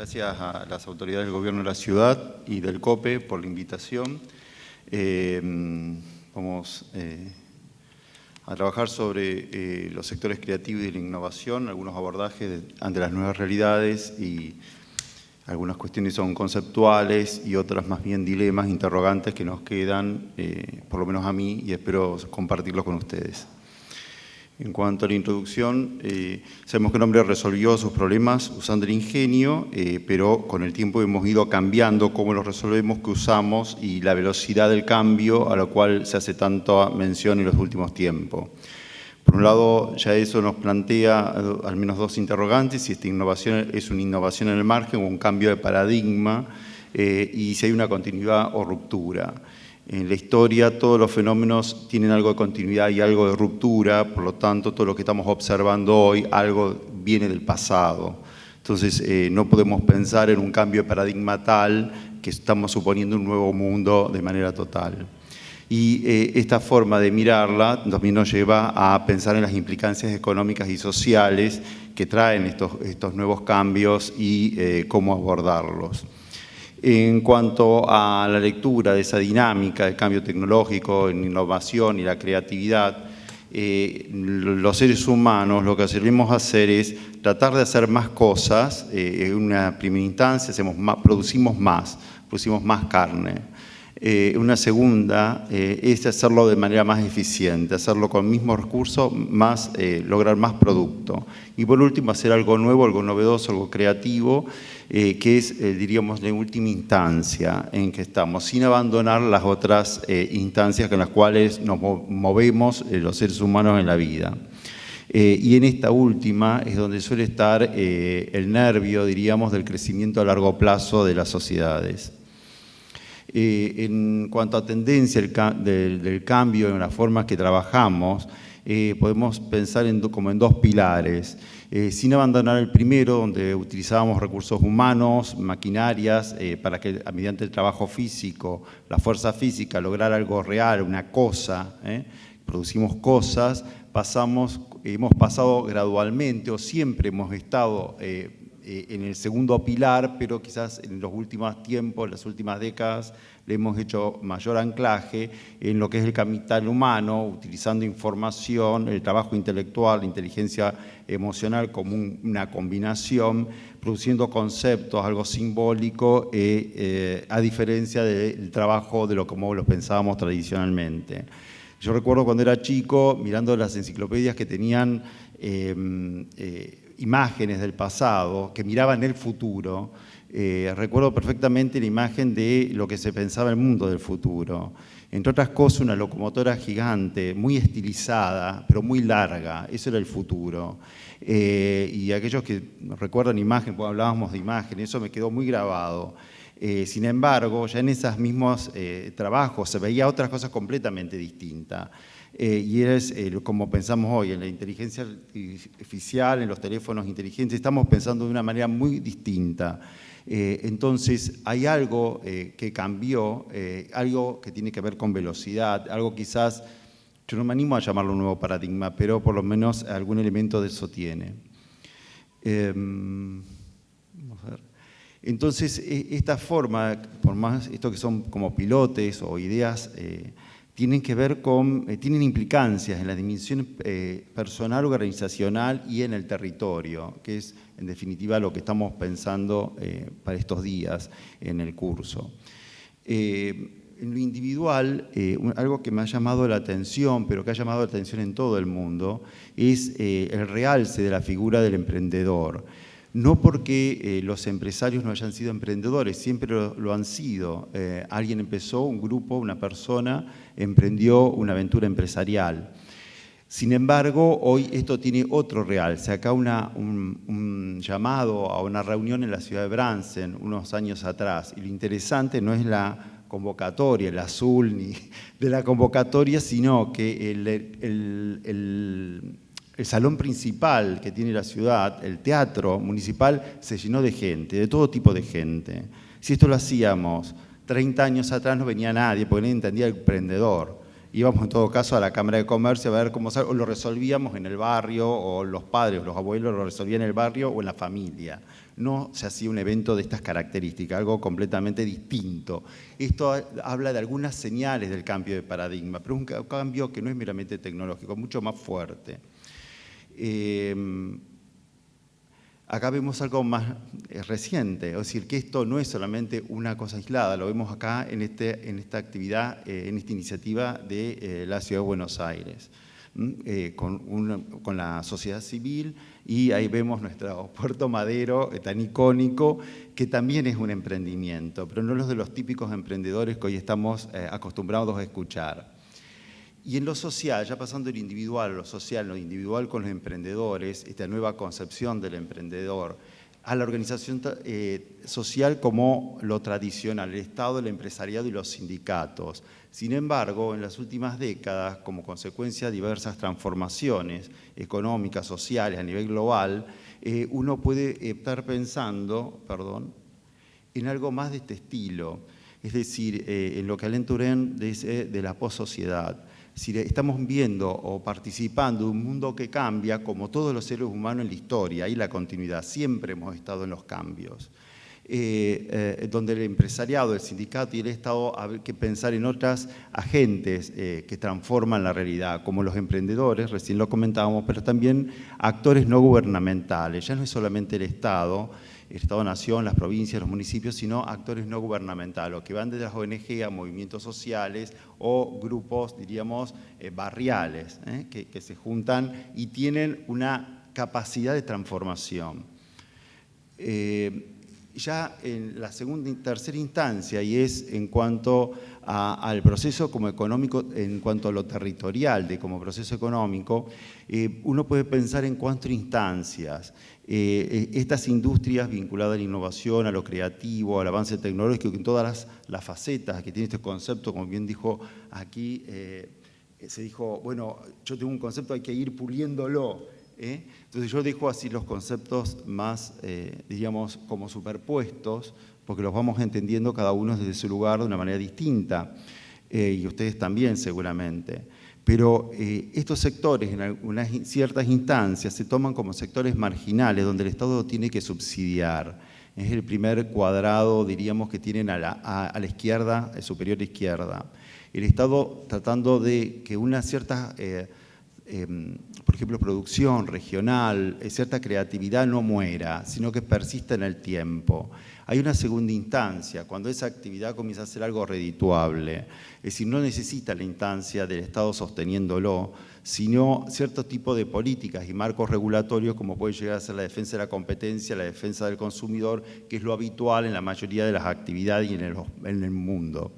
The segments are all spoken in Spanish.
Gracias a las autoridades del Gobierno de la Ciudad y del COPE por la invitación. Vamos a trabajar sobre los sectores creativos y de la innovación, algunos abordajes ante las nuevas realidades, y algunas cuestiones son conceptuales y otras más bien dilemas, interrogantes que nos quedan, por lo menos a mí, y espero compartirlos con ustedes. En cuanto a la introducción, sabemos que el hombre resolvió sus problemas usando el ingenio, pero con el tiempo hemos ido cambiando cómo los resolvemos, qué usamos y la velocidad del cambio a la cual se hace tanta mención en los últimos tiempos. Por un lado, ya eso nos plantea al menos dos interrogantes: si esta innovación es una innovación en el margen o un cambio de paradigma, y si hay una continuidad o ruptura. En la historia todos los fenómenos tienen algo de continuidad y algo de ruptura, por lo tanto todo lo que estamos observando hoy, algo viene del pasado. Entonces no podemos pensar en un cambio de paradigma tal que estamos suponiendo un nuevo mundo de manera total. Y esta forma de mirarla también nos lleva a pensar en las implicancias económicas y sociales que traen estos nuevos cambios y cómo abordarlos. En cuanto a la lectura de esa dinámica del cambio tecnológico en innovación y la creatividad, los seres humanos lo que solemos hacer es tratar de hacer más cosas. En una primera instancia producimos más carne. Una segunda es hacerlo de manera más eficiente, hacerlo con el mismo recurso, lograr más producto. Y por último, hacer algo nuevo, algo novedoso, algo creativo, que es, diríamos, la última instancia en que estamos, sin abandonar las otras instancias con las cuales nos movemos los seres humanos en la vida. Y en esta última es donde suele estar el nervio, diríamos, del crecimiento a largo plazo de las sociedades. En cuanto a tendencia del cambio en las formas que trabajamos, podemos pensar como en dos pilares, sin abandonar el primero, donde utilizábamos recursos humanos, maquinarias, para que mediante el trabajo físico, la fuerza física, lograr algo real, una cosa, producimos cosas. Hemos pasado gradualmente, o siempre hemos estado en el segundo pilar, pero quizás en los últimos tiempos, las últimas décadas, le hemos hecho mayor anclaje en lo que es el capital humano, utilizando información, el trabajo intelectual, la inteligencia emocional como una combinación, produciendo conceptos, algo simbólico, a diferencia del trabajo de como lo pensábamos tradicionalmente. Yo recuerdo cuando era chico, mirando las enciclopedias que tenían imágenes del pasado, que miraban el futuro. Recuerdo perfectamente la imagen de lo que se pensaba el mundo del futuro. Entre otras cosas, una locomotora gigante, muy estilizada, pero muy larga. Eso era el futuro. Y aquellos que recuerdan imagen, pues hablábamos de imagen, eso me quedó muy grabado. Sin embargo, ya en esos mismos trabajos se veía otras cosas completamente distintas. Y es como pensamos hoy, en la inteligencia artificial, en los teléfonos inteligentes, estamos pensando de una manera muy distinta. Entonces, hay algo que cambió, algo que tiene que ver con velocidad, algo quizás, yo no me animo a llamarlo un nuevo paradigma, pero por lo menos algún elemento de eso tiene. Vamos a ver. Entonces, esta forma, por más esto que son como pilotes o ideas, tienen que ver tienen implicancias en la dimensión personal, organizacional y en el territorio, que es en definitiva lo que estamos pensando para estos días en el curso. En lo individual, algo que me ha llamado la atención, pero que ha llamado la atención en todo el mundo, es el realce de la figura del emprendedor. No porque los empresarios no hayan sido emprendedores, siempre lo han sido. Alguien empezó, un grupo, una persona, emprendió una aventura empresarial. Sin embargo, hoy esto tiene otro realce. Acá un llamado a una reunión en la ciudad de Bransen unos años atrás. Y lo interesante no es la convocatoria, el azul ni de la convocatoria, sino que el salón principal que tiene la ciudad, el teatro municipal, se llenó de gente, de todo tipo de gente. Si esto lo hacíamos 30 años atrás no venía nadie, porque nadie entendía el emprendedor. Íbamos en todo caso a la Cámara de Comercio a ver cómo lo resolvíamos en el barrio, o los padres o los abuelos lo resolvían en el barrio o en la familia. no se hacía un evento de estas características, algo completamente distinto. Esto habla de algunas señales del cambio de paradigma, pero un cambio que no es meramente tecnológico, mucho más fuerte. Acá vemos algo más reciente, es decir, que esto no es solamente una cosa aislada, lo vemos acá en esta actividad, en esta iniciativa de la Ciudad de Buenos Aires, con la sociedad civil, y ahí vemos nuestro Puerto Madero tan icónico, que también es un emprendimiento, pero no los de los típicos emprendedores que hoy estamos acostumbrados a escuchar. Y en lo social, ya pasando del individual a lo social, lo individual con los emprendedores, esta nueva concepción del emprendedor, a la organización social como lo tradicional, el Estado, el empresariado y los sindicatos. Sin embargo, en las últimas décadas, como consecuencia de diversas transformaciones económicas, sociales a nivel global, uno puede estar pensando, en algo más de este estilo, es decir, en lo que Alain Touraine dice de la possociedad. Si estamos viendo o participando de un mundo que cambia, como todos los seres humanos en la historia, y la continuidad, siempre hemos estado en los cambios, donde el empresariado, el sindicato y el Estado hay que pensar en otras agentes que transforman la realidad, como los emprendedores, recién lo comentábamos, pero también actores no gubernamentales. Ya no es solamente el Estado-Nación, las provincias, los municipios, sino actores no gubernamentales, que van desde las ONG a movimientos sociales o grupos, diríamos, barriales, que se juntan y tienen una capacidad de transformación. Ya en la segunda y tercera instancia, y es en cuanto al proceso como económico, en cuanto a lo territorial de como proceso económico, uno puede pensar en 4 instancias. Estas industrias vinculadas a la innovación, a lo creativo, al avance tecnológico, en todas las facetas que tiene este concepto, como bien dijo aquí, se dijo, bueno, yo tengo un concepto, hay que ir puliéndolo. Entonces yo dejo así los conceptos más, diríamos, como superpuestos, porque los vamos entendiendo cada uno desde su lugar de una manera distinta, y ustedes también seguramente. Pero estos sectores en ciertas instancias se toman como sectores marginales, donde el Estado tiene que subsidiar. Es el primer cuadrado, diríamos, que tienen a la izquierda, superior izquierda. El Estado tratando de que una cierta... por ejemplo, producción regional, cierta creatividad no muera, sino que persista en el tiempo. Hay una segunda instancia, cuando esa actividad comienza a ser algo redituable, es decir, no necesita la instancia del Estado sosteniéndolo, sino cierto tipo de políticas y marcos regulatorios como puede llegar a ser la defensa de la competencia, la defensa del consumidor, que es lo habitual en la mayoría de las actividades y en el mundo.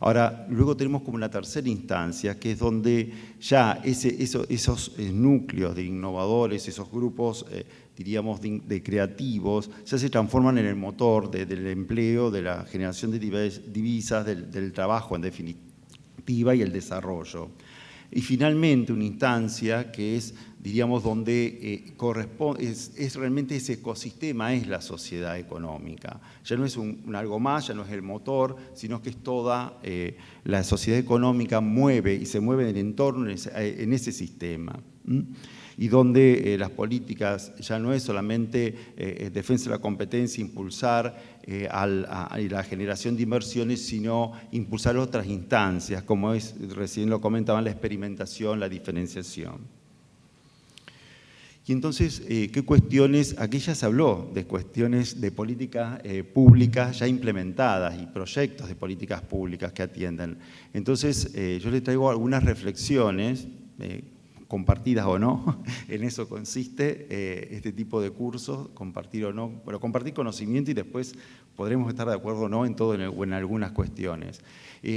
Ahora, luego tenemos como una tercera instancia, que es donde ya esos núcleos de innovadores, esos grupos, diríamos, de creativos, ya se transforman en el motor del empleo, de la generación de divisas, del trabajo en definitiva y el desarrollo. Y finalmente una instancia que es, diríamos, donde es realmente ese ecosistema, es la sociedad económica. Ya no es algo más, ya no es el motor, sino que es toda la sociedad económica mueve y se mueve en el entorno, en ese sistema. Y donde las políticas ya no es solamente defensa de la competencia, impulsar la generación de inversiones, sino impulsar otras instancias, como es, recién lo comentaban, la experimentación, la diferenciación. Y entonces, ¿qué cuestiones? Aquí ya se habló de cuestiones de políticas públicas ya implementadas y proyectos de políticas públicas que atienden. Entonces, yo les traigo algunas reflexiones, compartidas o no, en eso consiste este tipo de cursos, compartir o no, pero compartir conocimiento y después podremos estar de acuerdo o no en todo o en algunas cuestiones.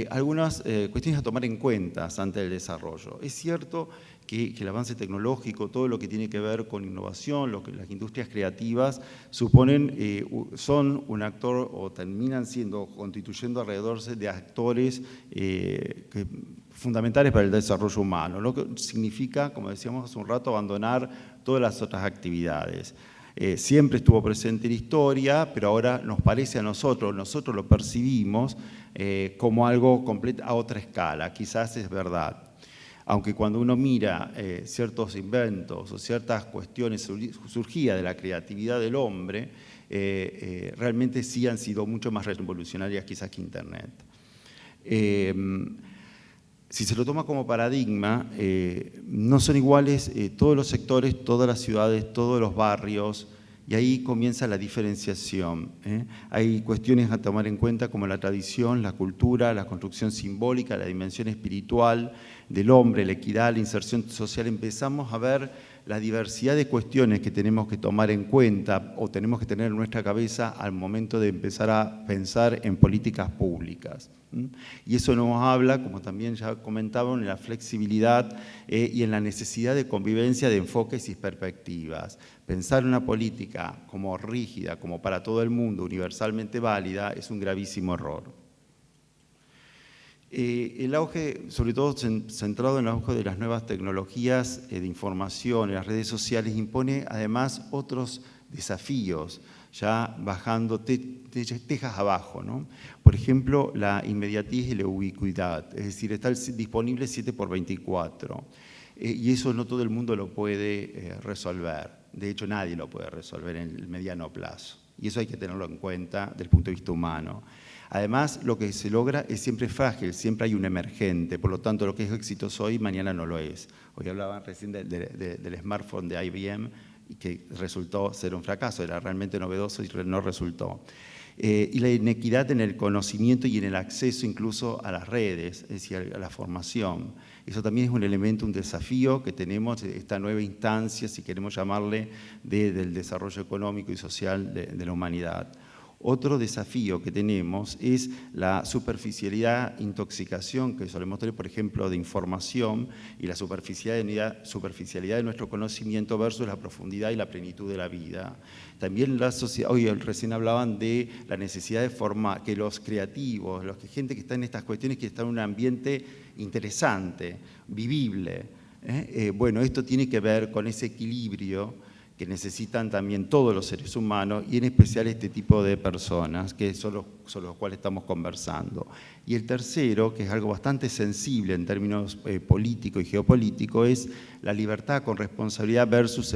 Algunas cuestiones a tomar en cuenta ante el desarrollo. Es cierto que el avance tecnológico, todo lo que tiene que ver con innovación, las industrias creativas, son un actor o terminan constituyendo alrededor de actores fundamentales para el desarrollo humano, lo que significa, como decíamos hace un rato, abandonar todas las otras actividades. Siempre estuvo presente en la historia, pero ahora nos parece a nosotros lo percibimos como algo completo a otra escala, quizás es verdad. aunque cuando uno mira ciertos inventos o ciertas cuestiones surgidas de la creatividad del hombre, realmente sí han sido mucho más revolucionarias quizás que Internet. Si se lo toma como paradigma, no son iguales todos los sectores, todas las ciudades, todos los barrios, y ahí comienza la diferenciación. Hay cuestiones a tomar en cuenta como la tradición, la cultura, la construcción simbólica, la dimensión espiritual del hombre, la equidad, la inserción social. Empezamos a ver la diversidad de cuestiones que tenemos que tomar en cuenta o tenemos que tener en nuestra cabeza al momento de empezar a pensar en políticas públicas. Y eso nos habla, como también ya comentaban, en la flexibilidad y en la necesidad de convivencia de enfoques y perspectivas. Pensar una política como rígida, como para todo el mundo, universalmente válida, es un gravísimo error. El auge, sobre todo centrado en el auge de las nuevas tecnologías de información, en las redes sociales, impone además otros desafíos, ya bajando tejas abajo, ¿no? Por ejemplo, la inmediatez y la ubicuidad, es decir, está disponible 7x24, y eso no todo el mundo lo puede resolver. De hecho, nadie lo puede resolver en el mediano plazo, y eso hay que tenerlo en cuenta desde el punto de vista humano. Además, lo que se logra es siempre frágil, siempre hay un emergente, por lo tanto, lo que es exitoso hoy, mañana no lo es. Hoy hablaban recién del smartphone de IBM, y que resultó ser un fracaso, era realmente novedoso y no resultó. Y la inequidad en el conocimiento y en el acceso incluso a las redes, es decir, a la formación. Eso también es un elemento, un desafío que tenemos, esta nueva instancia, si queremos llamarle, del desarrollo económico y social de la humanidad. Otro desafío que tenemos es la superficialidad, intoxicación que solemos tener, por ejemplo, de información y la superficialidad de nuestro conocimiento versus la profundidad y la plenitud de la vida. También la sociedad, hoy recién hablaban de la necesidad de formar, que los creativos, gente que está en estas cuestiones, que está en un ambiente interesante, vivible. Bueno, esto tiene que ver con ese equilibrio que necesitan también todos los seres humanos y en especial este tipo de personas, que son los cuales estamos conversando. Y el tercero, que es algo bastante sensible en términos político y geopolítico, es la libertad con responsabilidad versus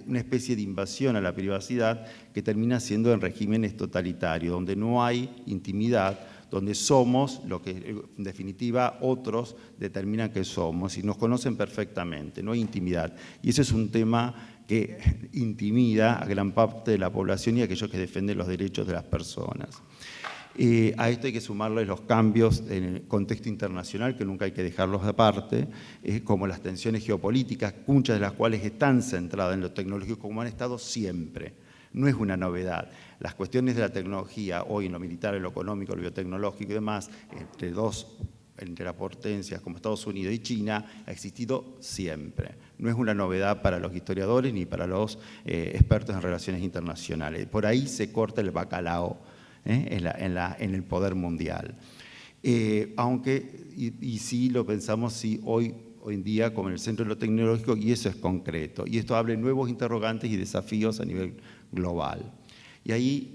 una especie de invasión a la privacidad que termina siendo en regímenes totalitarios, donde no hay intimidad, donde somos lo que en definitiva otros determinan que somos y nos conocen perfectamente, no hay intimidad. Y ese es un tema que intimida a gran parte de la población y a aquellos que defienden los derechos de las personas. A esto hay que sumarle los cambios en el contexto internacional, que nunca hay que dejarlos aparte, como las tensiones geopolíticas, muchas de las cuales están centradas en lo tecnológico, como han estado siempre. No es una novedad. Las cuestiones de la tecnología, hoy en lo militar, en lo económico, en lo biotecnológico y demás, entre las potencias como Estados Unidos y China, ha existido siempre. No es una novedad para los historiadores ni para los expertos en relaciones internacionales. Por ahí se corta el bacalao en el poder mundial. Aunque, y sí lo pensamos, sí, hoy en día como en el centro de lo tecnológico, y eso es concreto. Y esto abre nuevos interrogantes y desafíos a nivel global. Y ahí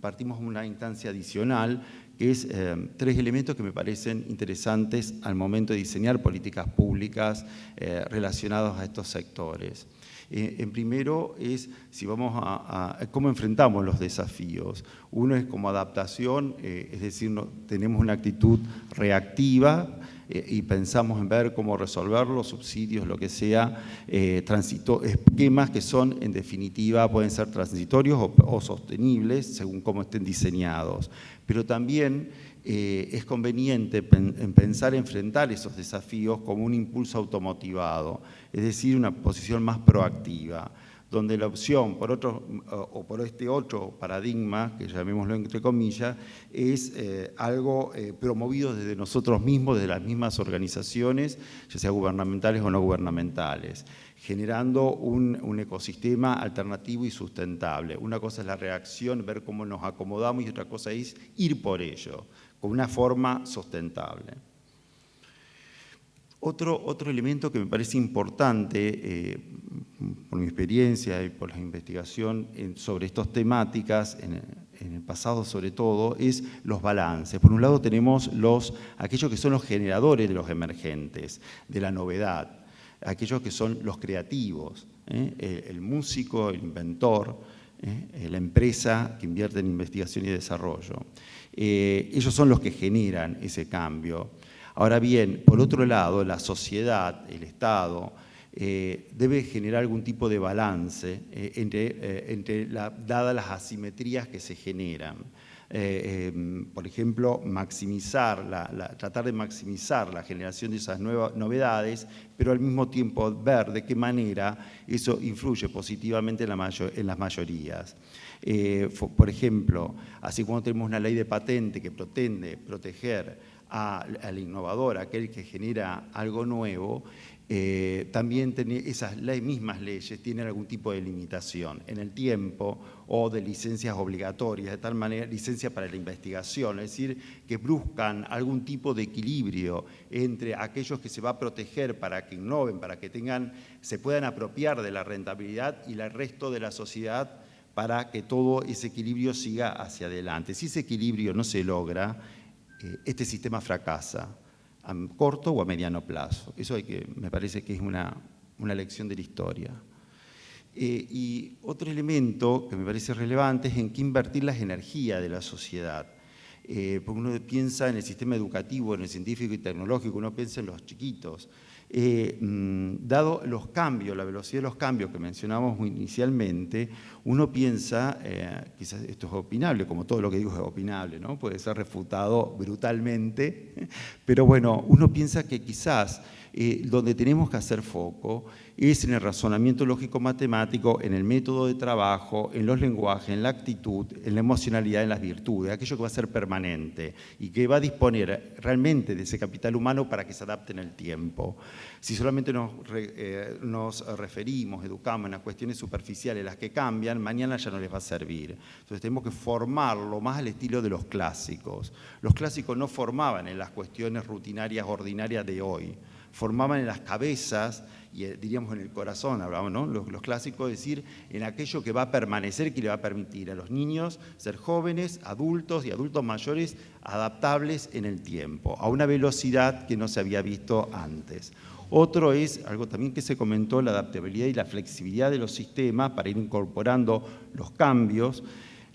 partimos de una instancia adicional, que es 3 elementos que me parecen interesantes al momento de diseñar políticas públicas relacionadas a estos sectores. En primero es si vamos a cómo enfrentamos los desafíos. Uno es como adaptación, es decir, tenemos una actitud reactiva y pensamos en ver cómo resolverlos, subsidios, lo que sea, esquemas que son, en definitiva, pueden ser transitorios o sostenibles según cómo estén diseñados. Pero también es conveniente pensar enfrentar esos desafíos como un impulso automotivado, es decir, una posición más proactiva, donde la opción por este otro paradigma, que llamémoslo entre comillas, es algo promovido desde nosotros mismos, desde las mismas organizaciones, ya sea gubernamentales o no gubernamentales, generando un ecosistema alternativo y sustentable. Una cosa es la reacción, ver cómo nos acomodamos, y otra cosa es ir por ello, con una forma sustentable. Otro elemento que me parece importante, por mi experiencia y por la investigación sobre estas temáticas en pasado sobre todo, es los balances. Por un lado tenemos aquellos que son los generadores de los emergentes, de la novedad, aquellos que son los creativos, el músico, el inventor, la empresa que invierte en investigación y desarrollo. Ellos son los que generan ese cambio. Ahora bien, por otro lado, la sociedad, el Estado, debe generar algún tipo de balance dadas las asimetrías que se generan. Por ejemplo, tratar de maximizar la generación de esas nuevas novedades, pero al mismo tiempo ver de qué manera eso influye positivamente en las mayorías. Por ejemplo, así como tenemos una ley de patente que pretende proteger al innovador, aquel que genera algo nuevo, también esas mismas leyes tienen algún tipo de limitación en el tiempo o de licencias obligatorias, de tal manera, licencia para la investigación, es decir, que buscan algún tipo de equilibrio entre aquellos que se va a proteger para que innoven, para que se puedan apropiar de la rentabilidad y el resto de la sociedad para que todo ese equilibrio siga hacia adelante. Si ese equilibrio no se logra, este sistema fracasa a corto o a mediano plazo. Eso me parece que es una lección de la historia. Y otro elemento que me parece relevante es en qué invertir las energías de la sociedad. Porque uno piensa en el sistema educativo, en el científico y tecnológico, uno piensa en los chiquitos. Dado los cambios, la velocidad de los cambios que mencionamos inicialmente, uno piensa, quizás esto es opinable, como todo lo que digo es opinable, ¿no? Puede ser refutado brutalmente, pero bueno, uno piensa que quizás donde tenemos que hacer foco es en el razonamiento lógico-matemático, en el método de trabajo, en los lenguajes, en la actitud, en la emocionalidad, en las virtudes, aquello que va a ser permanente y que va a disponer realmente de ese capital humano para que se adapte en el tiempo. Si solamente nos referimos, educamos en las cuestiones superficiales, las que cambian, mañana ya no les va a servir. Entonces tenemos que formarlo más al estilo de los clásicos. Los clásicos no formaban en las cuestiones rutinarias, ordinarias de hoy, formaban en las cabezas y diríamos en el corazón, hablamos, ¿no? Los clásicos, es decir, en aquello que va a permanecer, que le va a permitir a los niños ser jóvenes, adultos y adultos mayores adaptables en el tiempo, a una velocidad que no se había visto antes. Otro es, algo también que se comentó, la adaptabilidad y la flexibilidad de los sistemas para ir incorporando los cambios,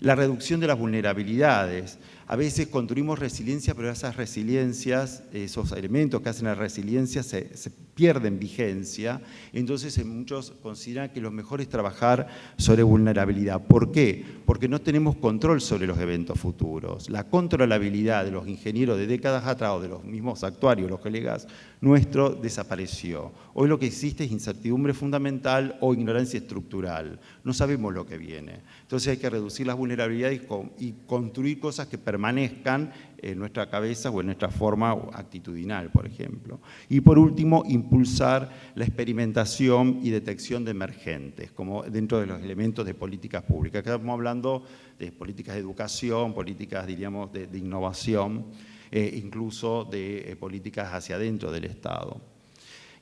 la reducción de las vulnerabilidades. A veces construimos resiliencia, pero esas resiliencias, esos elementos que hacen la resiliencia se pierden vigencia, entonces muchos consideran que lo mejor es trabajar sobre vulnerabilidad. ¿Por qué? Porque no tenemos control sobre los eventos futuros. La controlabilidad de los ingenieros de décadas atrás o de los mismos actuarios, los colegas nuestros, desapareció. Hoy lo que existe es incertidumbre fundamental o ignorancia estructural. No sabemos lo que viene. Entonces hay que reducir las vulnerabilidades y construir cosas que permanezcan en nuestra cabeza o en nuestra forma actitudinal, por ejemplo. Y por último, impulsar la experimentación y detección de emergentes, como dentro de los elementos de políticas públicas. Acá estamos hablando de políticas de educación, políticas, diríamos, de innovación, incluso de políticas hacia adentro del Estado.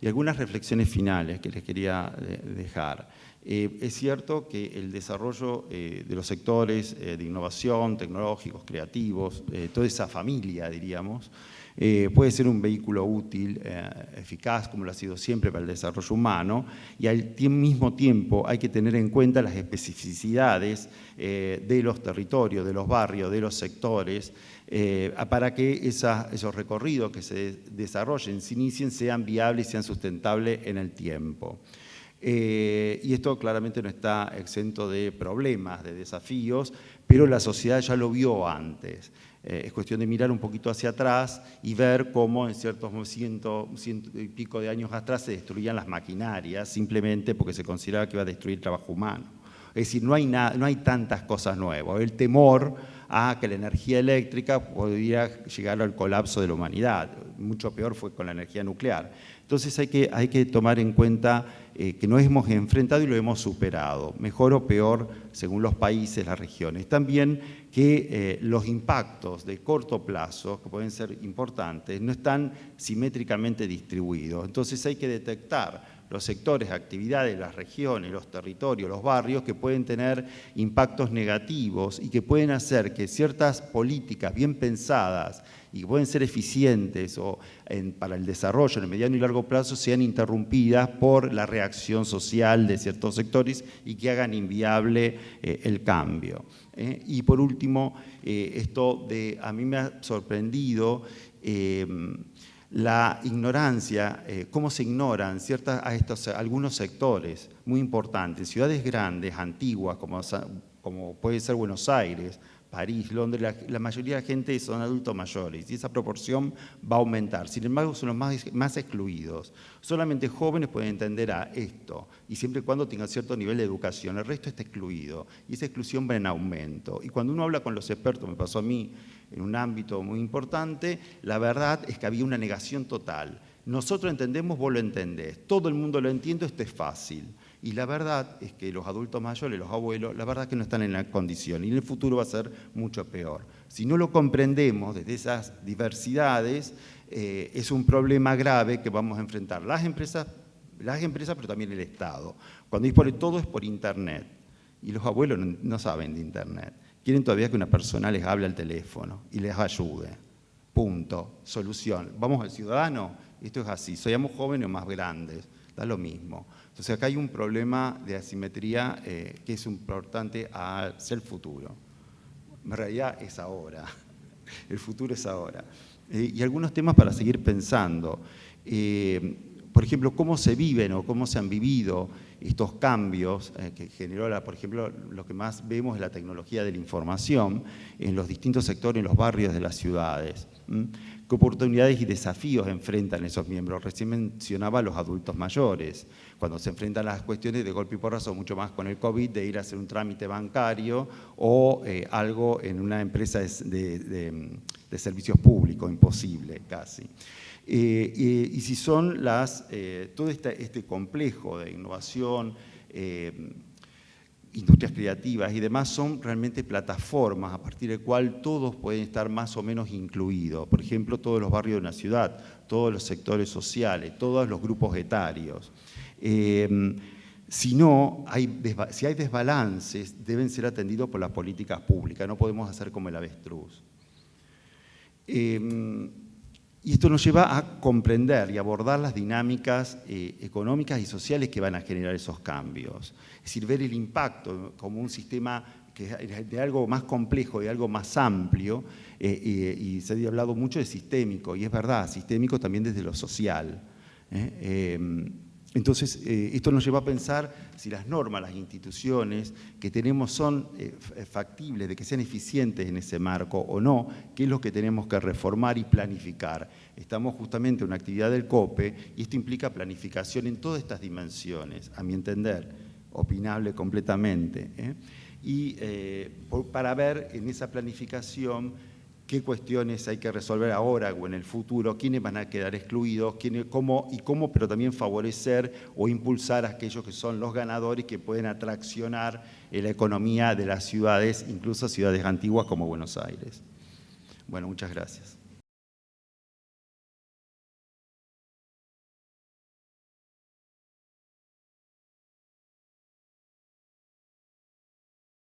Y algunas reflexiones finales que les quería dejar. Es cierto que el desarrollo de los sectores de innovación, tecnológicos, creativos, toda esa familia, diríamos, puede ser un vehículo útil, eficaz, como lo ha sido siempre para el desarrollo humano, y al mismo tiempo hay que tener en cuenta las especificidades de los territorios, de los barrios, de los sectores, para que esos recorridos que se desarrollen, se inicien, sean viables y sean sustentables en el tiempo. Y esto claramente no está exento de problemas, de desafíos, pero la sociedad ya lo vio antes. Es cuestión de mirar un poquito hacia atrás y ver cómo en ciertos ciento y pico de años atrás se destruían las maquinarias simplemente porque se consideraba que iba a destruir el trabajo humano. Es decir, no hay tantas cosas nuevas. El temor a que la energía eléctrica podría llegar al colapso de la humanidad. Mucho peor fue con la energía nuclear. Entonces hay que tomar en cuenta que nos hemos enfrentado y lo hemos superado, mejor o peor según los países, las regiones. También que los impactos de corto plazo, que pueden ser importantes, no están simétricamente distribuidos. Entonces hay que detectar los sectores, actividades, las regiones, los territorios, los barrios, que pueden tener impactos negativos y que pueden hacer que ciertas políticas bien pensadas y que pueden ser eficientes para el desarrollo en el mediano y largo plazo sean interrumpidas por la reacción social de ciertos sectores y que hagan inviable el cambio. Y por último, a mí me ha sorprendido la ignorancia, cómo se ignoran algunos sectores muy importantes. Ciudades grandes, antiguas, como puede ser Buenos Aires, París, Londres, la mayoría de la gente son adultos mayores y esa proporción va a aumentar. Sin embargo, son los más excluidos. Solamente jóvenes pueden entender esto y siempre y cuando tengan cierto nivel de educación. El resto está excluido y esa exclusión va en aumento. Y cuando uno habla con los expertos, me pasó a mí en un ámbito muy importante, la verdad es que había una negación total. Nosotros entendemos, vos lo entendés. Todo el mundo lo entiende, esto es fácil. Y la verdad es que los adultos mayores, los abuelos, la verdad es que no están en la condición y en el futuro va a ser mucho peor. Si no lo comprendemos desde esas diversidades, es un problema grave que vamos a enfrentar las empresas, pero también el Estado. Cuando todo es por Internet y los abuelos no saben de Internet. Quieren todavía que una persona les hable al teléfono y les ayude. Punto. Solución. Vamos al ciudadano. Esto es así. Seamos jóvenes o más grandes. Da lo mismo. Entonces acá hay un problema de asimetría que es importante hacia el futuro. En realidad es ahora. El futuro es ahora. Y algunos temas para seguir pensando. Por ejemplo, cómo se viven o cómo se han vivido estos cambios que generó, por ejemplo, lo que más vemos es la tecnología de la información en los distintos sectores, en los barrios de las ciudades. ¿Qué oportunidades y desafíos enfrentan esos miembros? Recién mencionaba a los adultos mayores, cuando se enfrentan las cuestiones de golpe y porrazo, mucho más con el COVID, de ir a hacer un trámite bancario o algo en una empresa de servicios públicos, imposible casi. Y si son todo este complejo de innovación, industrias creativas y demás, son realmente plataformas a partir del cual todos pueden estar más o menos incluidos. Por ejemplo, todos los barrios de una ciudad, todos los sectores sociales, todos los grupos etarios. Si hay desbalances, deben ser atendidos por las políticas públicas, no podemos hacer como el avestruz. Y esto nos lleva a comprender y abordar las dinámicas económicas y sociales que van a generar esos cambios. Es decir, ver el impacto como un sistema de algo más complejo, de algo más amplio, y se ha hablado mucho de sistémico, y es verdad, sistémico también desde lo social. Entonces, esto nos lleva a pensar si las normas, las instituciones que tenemos son factibles, de que sean eficientes en ese marco o no, qué es lo que tenemos que reformar y planificar. Estamos justamente en una actividad del COPE y esto implica planificación en todas estas dimensiones, a mi entender, opinable completamente. Y para ver en esa planificación qué cuestiones hay que resolver ahora o en el futuro, quiénes van a quedar excluidos, cómo, pero también favorecer o impulsar a aquellos que son los ganadores que pueden atraccionar la economía de las ciudades, incluso ciudades antiguas como Buenos Aires. Bueno, muchas gracias.